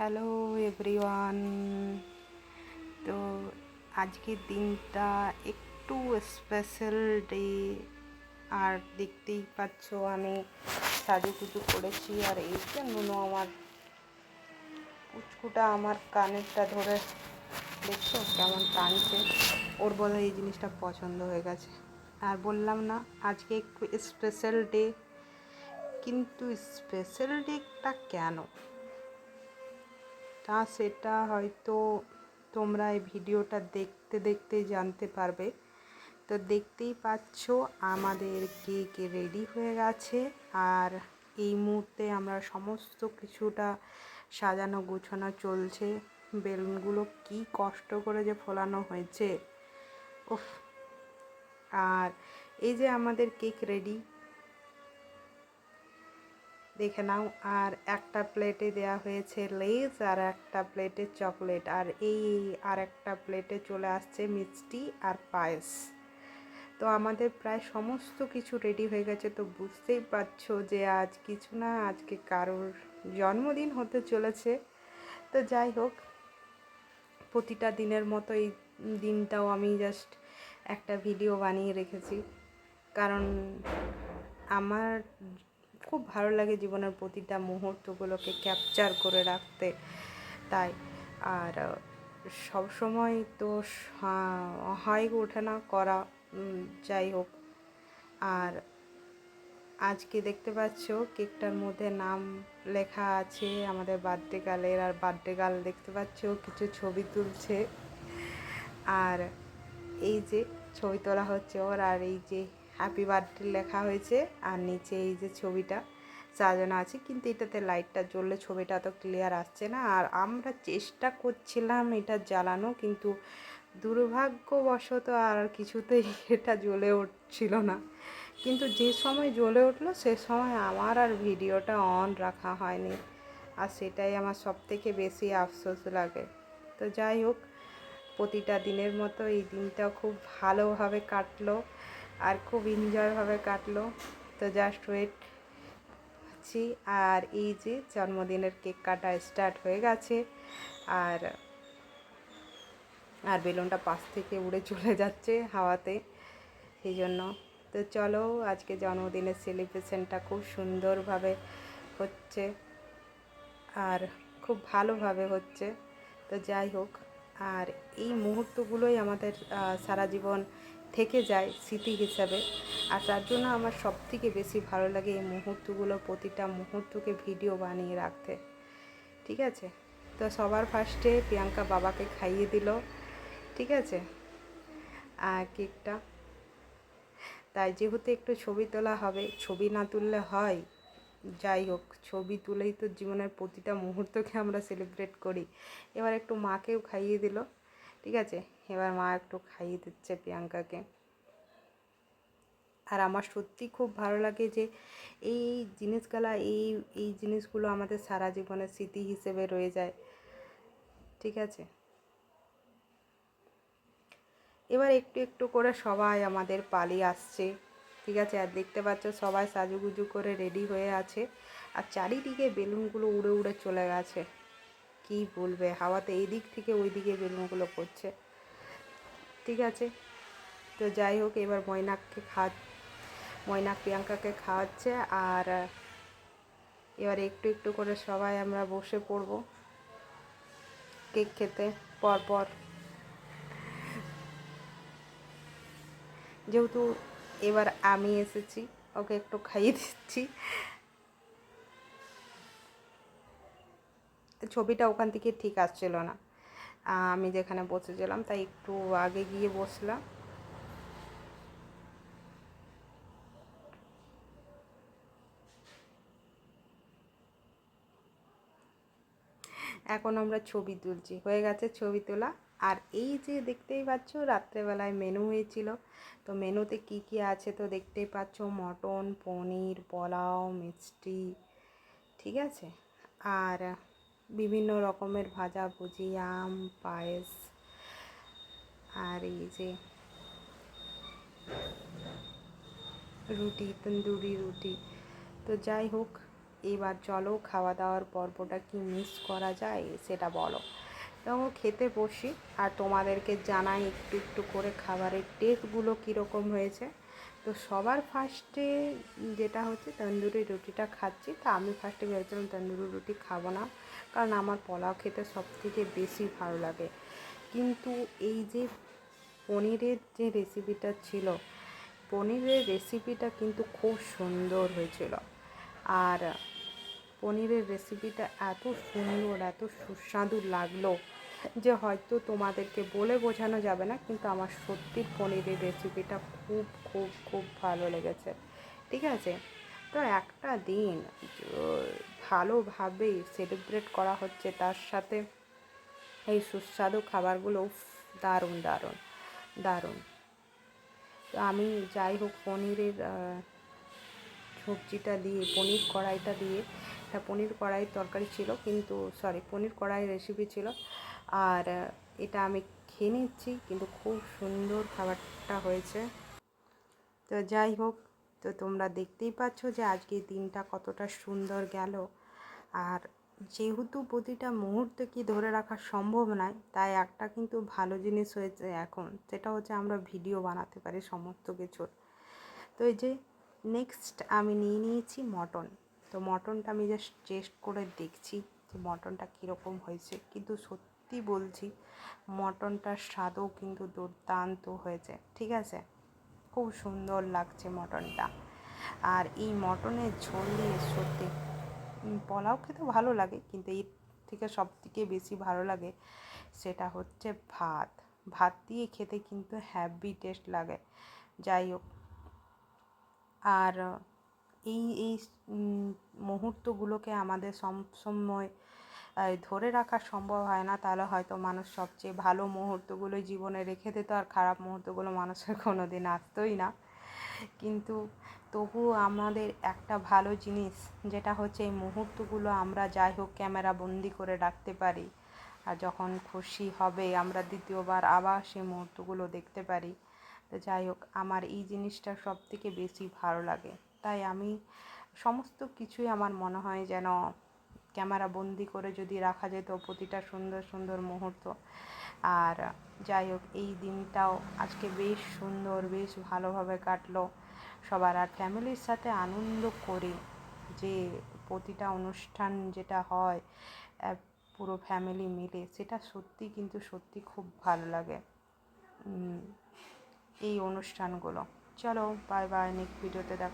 Hello everyone. তো আজকের দিনটা একটু স্পেশাল ডে, আর দেখতেই পাচ্ছ আমি সাজুগুজু করেছি। আর এই জন্য আমার পুচকুটা আমার কানেরটা ধরে দেখছো কেমন টানছে, ওর বলে এই জিনিসটা পছন্দ হয়ে গেছে। আর বললাম না আজকে একটু স্পেশাল ডে, কিন্তু স্পেশাল ডেটা কেন তা সেটা হয়তো তোমরা এই ভিডিওটা দেখতে দেখতে জানতে পারবে। তো দেখতেই পাচ্ছ আমাদের কেক রেডি হয়ে গেছে, আর এই মুহূর্তে আমরা সমস্ত কিছুটা সাজানো গোছানো চলছে। বেলুনগুলো কি কষ্ট করে যে ফোলানো হয়েছে, উফ। আর এই যে আমাদের কেক রেডি, দেখে নাও। আর একটা প্লেটে দেয়া হয়েছে লেজ, আর একটা প্লেটে চকলেট, আর আর একটা প্লেটে চলে আসছে মিষ্টি আর পায়েস। তো আমাদের প্রায় সমস্ত কিছু রেডি হয়ে গেছে। তো বুঝতেই পারছো যে আজ কিছু না, আজকে কারোর জন্মদিন হতে চলেছে। তো যাই হোক, প্রতিটা দিনের মতো এই দিনটাও আমি জাস্ট একটা ভিডিও বানিয়ে রেখেছি, কারণ আমার খুব ভালো লাগে জীবনের প্রতিটা মুহূর্তগুলোকে ক্যাপচার করে রাখতে। তাই আর সব সময় তো হয় ওঠে না করা, যাই হোক। আর আজকে দেখতে পাচ্ছ কেকটার মধ্যে নাম লেখা আছে আমাদের বার্থডে গার্লের, আর বার্থডে গার্ল দেখতে পাচ্ছ কিছু ছবি তুলছে। আর এই যে ছবি তোলা হচ্ছে ওর, আর এই যে হ্যাপি বার্থডে লেখা হয়েছে, আর নিচে এই যে ছবিটা সাজানো আছে, কিন্তু এটাতে লাইটটা জ্বললে ছবিটা তো ক্লিয়ার আসছে না। আর আমরা চেষ্টা করছিলাম এটা জ্বালানো, কিন্তু দুর্ভাগ্যবশত আর কিছুতেই এটা জ্বলে উঠছিল না। কিন্তু যে সময় জ্বলে উঠলো সে সময় আমার আর ভিডিওটা অন রাখা হয়নি, আর সেটাই আমার সবথেকে বেশি আফসোস লাগে। তো যাই হোক, প্রতিটা দিনের মতো এই দিনটাও খুব ভালোভাবে কাটলো, আর খুব এনজয়ভাবে কাটলো। তো জাস্ট ওয়েট করছি। আর এই যে জন্মদিনের কেক কাটা স্টার্ট হয়ে গেছে, আর আর বেলুনটা পাশ থেকে উড়ে চলে যাচ্ছে হাওয়াতে, সেই জন্য। তো চলো, আজকে জন্মদিনের সেলিব্রেশনটা খুব সুন্দরভাবে হচ্ছে, আর খুব ভালোভাবে হচ্ছে। তো যাই হোক, আর এই মুহূর্তগুলোই আমাদের সারা জীবন থেকে যায় স্মৃতি হিসাবে। আর তার জন্য আমার সবথেকে বেশি ভালো লাগে এই মুহূর্তগুলো, প্রতিটা মুহূর্তকে ভিডিও বানিয়ে রাখতে। ঠিক আছে, তো সবার ফার্স্টে প্রিয়াঙ্কা বাবাকে খাইয়ে দিল, ঠিক আছে, আর কেকটা। তাই যেহেতু একটু ছবি তোলা হবে, ছবি না তুললে হয়? যাই হোক, ছবি তুলেই তো জীবনের প্রতিটা মুহূর্তকে আমরা সেলিব্রেট করি। এবার একটু মাকেও খাইয়ে দিল, ঠিক আছে। এবার মা একটু খাইয়ে দিচ্ছে প্রিয়াঙ্কাকে। আর আমার সত্যি খুব ভালো লাগে যে এই জিনিসগুলা এই এই জিনিসগুলো আমাদের সারা জীবনের স্মৃতি হিসেবে রয়ে যায়, ঠিক আছে। এবার একটু একটু করে সবাই আমাদের পালিয়ে আসছে, ঠিক আছে। আর দেখতে পাচ্ছ সবাই সাজুগুজু করে রেডি হয়ে আছে, আর চারিদিকে বেলুনগুলো উড়ে উড়ে চলে গেছে। কি বলবে, হাওয়াতে এই দিক থেকে ওই দিকে বেলুনগুলো পড়ছে, ঠিক আছে। তো যাই হোক, এবার ময়নাক প্রিয়াঙ্কাকে খাওয়াচ্ছে, আর এবার একটু একটু করে সবাই আমরা বসে পড়ব কেক খেতে পরপর। যেহেতু এবার আমি এসেছি, ওকে একটু খাইয়ে দিচ্ছি। ছবিটা ওখান থেকে ঠিক আসছিল না, আমি যেখানে বসেছিলাম তাই একটু আগে গিয়ে বসলাম। এখন আমরা ছবি তুলছি, হয়ে গেছে ছবি তোলা। আর এই যে দেখতেই পাচ্ছ রাত্রেবেলায় মেনু হয়েছিল, তো মেনুতে কি কি আছে তো দেখতেই পাচ্ছ, মটন, পনির, পোলাও, মিষ্টি, ঠিক আছে। আর বিভিন্ন রকমের ভাজা ভুজি, আম, পায়েস, আর এই যে রুটি, তন্দুরি রুটি। তো যাই হোক, এবার চলো খাওয়া দাওয়ার পর্বটা কি মিস করা যায় সেটা বলো। তো খেতে বসি আর তোমাদেরকে জানাই একটু একটু করে খাবারের টেস্টগুলো কীরকম হয়েছে। তো সবার ফার্স্টে যেটা হচ্ছে তন্দুরি রুটিটা খাচ্ছি। তা আমি ফার্স্টে ভেবেছিলাম তন্দুরি রুটি খাবো না, কারণ আমার পোলাও খেতে সবথেকে বেশি ভালো লাগে। কিন্তু এই যে পনিরের যে রেসিপিটা ছিল, পনিরের রেসিপিটা কিন্তু খুব সুন্দর হয়েছিল। আর পনিরের রেসিপিটা এত সুন্দর, এত সুস্বাদু লাগলো যে হয়তো তোমাদেরকে বলে বোঝানো যাবে না, কিন্তু আমার সত্যি পনিরের রেসিপিটা খুব খুব খুব ভালো লেগেছে। ঠিক আছে, তো একটা দিন ভালোভাবে সেলিব্রেট করা হচ্ছে, তার সাথে এই সুস্বাদু খাবারগুলো দারুণ দারুণ দারুণ। তো আমি যাই হোক পনিরের সবজিটা দিয়ে, পনির কড়াইটা দিয়ে, এটা পনির কড়াইয়ের তরকারি ছিল, কিন্তু পনির কড়াই রেসিপি ছিল। আর এটা আমি খেয়ে নিচ্ছি, কিন্তু খুব সুন্দর খাবারটা হয়েছে। তো যাই হোক, তো তোমরা দেখতেই পাচ্ছ যে আজকের দিনটা কতটা সুন্দর গেল। আর যেহেতু প্রতিটা মুহূর্তে কি ধরে রাখা সম্ভব নয়, তাই একটা কিন্তু ভালো জিনিস হয়েছে এখন, সেটা হচ্ছে আমরা ভিডিও বানাতে পারি সমস্ত কিছুর। তো এই যে নেক্সট আমি নিয়েছি মটন। তো মটনটা আমি জাস্ট টেস্ট করে দেখছি যে মটনটা কীরকম হয়েছে, কিন্তু সত্যি বলছি মটনটার স্বাদও কিন্তু দুর্দান্ত হয়েছে। ঠিক আছে, খুব সুন্দর লাগছে মটনটা। আর এই মটনের ঝোল দিয়ে সত্যি পোলাও খেতে ভালো লাগে, কিন্তু এর থেকে সবথেকে বেশি ভালো লাগে সেটা হচ্ছে ভাত। ভাত দিয়ে খেতে কিন্তু হ্যাভি টেস্ট লাগে। যাই হোক, আর এই এই মুহূর্তগুলোকে আমাদের সবসময় ধরে রাখা সম্ভব হয় না, তাহলে হয়তো মানুষ সবচেয়ে ভালো মুহূর্তগুলো জীবনে রেখে দিত, আর খারাপ মুহূর্তগুলো মানুষের কোনো দিন আসতোই না। কিন্তু তবুও আমাদের একটা ভালো জিনিস, যেটা হচ্ছে এই মুহূর্তগুলো আমরা যাই হোক ক্যামেরা বন্দি করে রাখতে পারি, আর যখন খুশি হবে আমরা দ্বিতীয়বার আবার সেই মুহূর্তগুলো দেখতে পারি। তো যাই হোক, আমার এই জিনিসটা সবথেকে বেশি ভালো লাগে। তাই আমি সমস্ত কিছুই আমার মনে হয় যেন ক্যামেরা বন্দি করে যদি রাখা যেত প্রতিটা সুন্দর সুন্দর মুহূর্ত। আর যাই হোক, এই দিনটাও আজকে বেশ সুন্দর, বেশ ভালোভাবে কাটলো সবার। আর ফ্যামিলির সাথে আনন্দ করে যে প্রতিটা অনুষ্ঠান যেটা হয় পুরো ফ্যামিলি মিলে, সেটা সত্যি কিন্তু সত্যি খুব ভালো লাগে এই অনুষ্ঠানগুলো। চলো বাই বাই, নেক্সট ভিডিওতে দেখো।